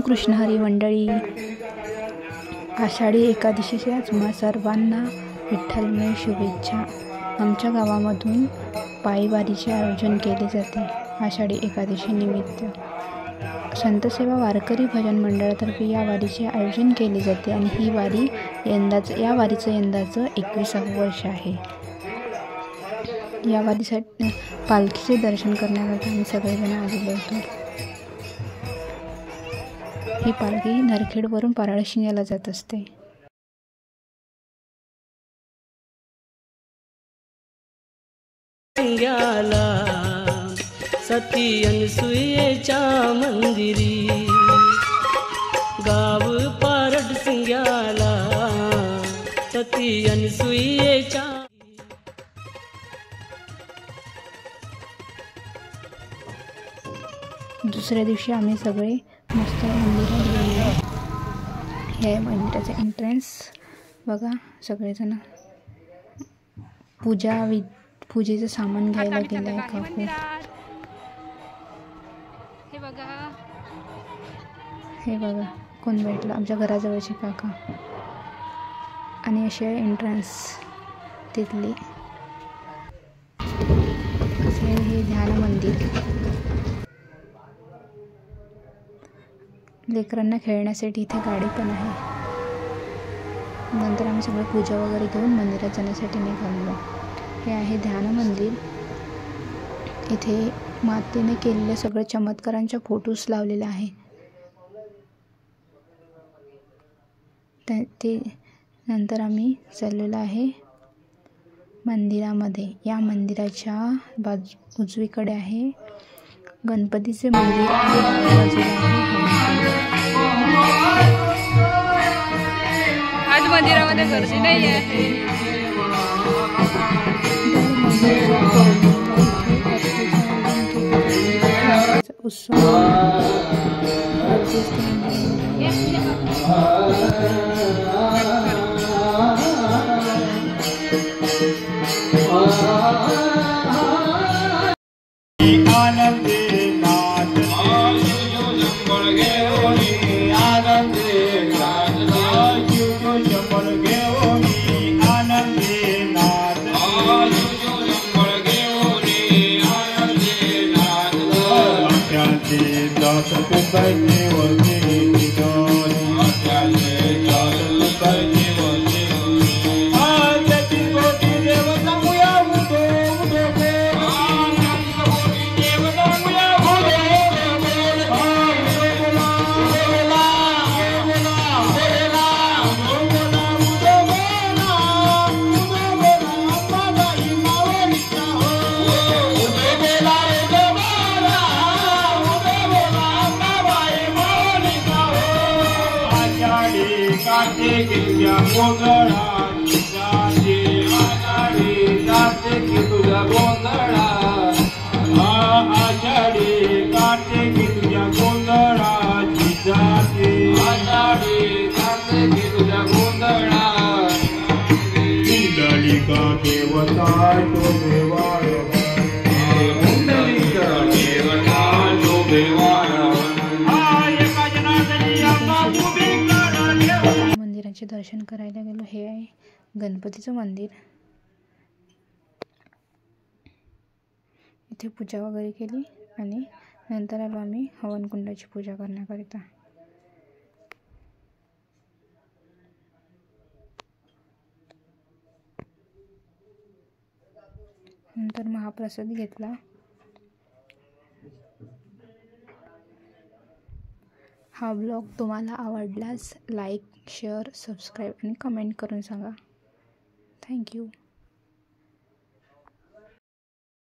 रामकृष्ण हरी मंडळी, आषाढी एकादशीच्या तुम्हा सर्वांना विठ्ठलमय शुभेच्छा। आमच्या गावामधून पायीवारीचे आयोजन केले जाते। आषाढी एकादशी निमित्त संतसेवा वारकरी भजन मंडळातर्फे या वारीचे आयोजन केले जाते आणि ही वारी या वारीचं यंदाचं 21वे वर्ष आहे। या वारीसाठी पालखीचे दर्शन करण्याकरता आम्ही सगळेजण आलेलो होतो। ही पालखी नरखेडवरून पराळशिंग्याला जात असते। सती अनसुयेच्या मंदिरी गाव पारड सिंग्याला सती अनसुयेच्या। दुसऱ्या दिवशी आम्ही सगळे मस्त मंदिरात गेलो। हे मंदिराचे एंट्रन्स बघा, सगळेजण पूजेचं सामान घ्यायला गेलं आहे। काकू हे बघा कोण भेटलं, आमच्या घराजवळचे काका। आणि असे एंट्रन्स तिथली असे हे ध्यान मंदिर, लेकरांना खेळण्यासाठी इथे गाडी पण आहे। नंतर आम्ही सगळं पूजा वगैरे घेऊन मंदिरात जाण्यासाठी निघालो। हे आहे ध्यान मंदिर। इथे मातीने केलेल्या सगळ्या चमत्कारांच्या फोटोज लावलेले आहे। ते नंतर आम्ही चाललेलो आहे मंदिरामध्ये। या मंदिराच्या उजवीकडे आहे गणपतीचे मंदिर आणि डाव्या बाजूला आहे आज मंदिरामध्ये गर्दी नाही आहे। मंदिराचे दर्शन करायला गेलो। हे आहे गणपतीचं मंदिर। इथे पूजा वगैरे केली आणि नंतर आलो आम्ही हवनकुंडाची पूजा करण्याकरिता। नंतर महाप्रसाद घेतला। हा ब्लॉग तुम्हाला आवडल्यास लाईक, शेअर, सबस्क्राईब आणि कमेंट करून सांगा। थँक्यू।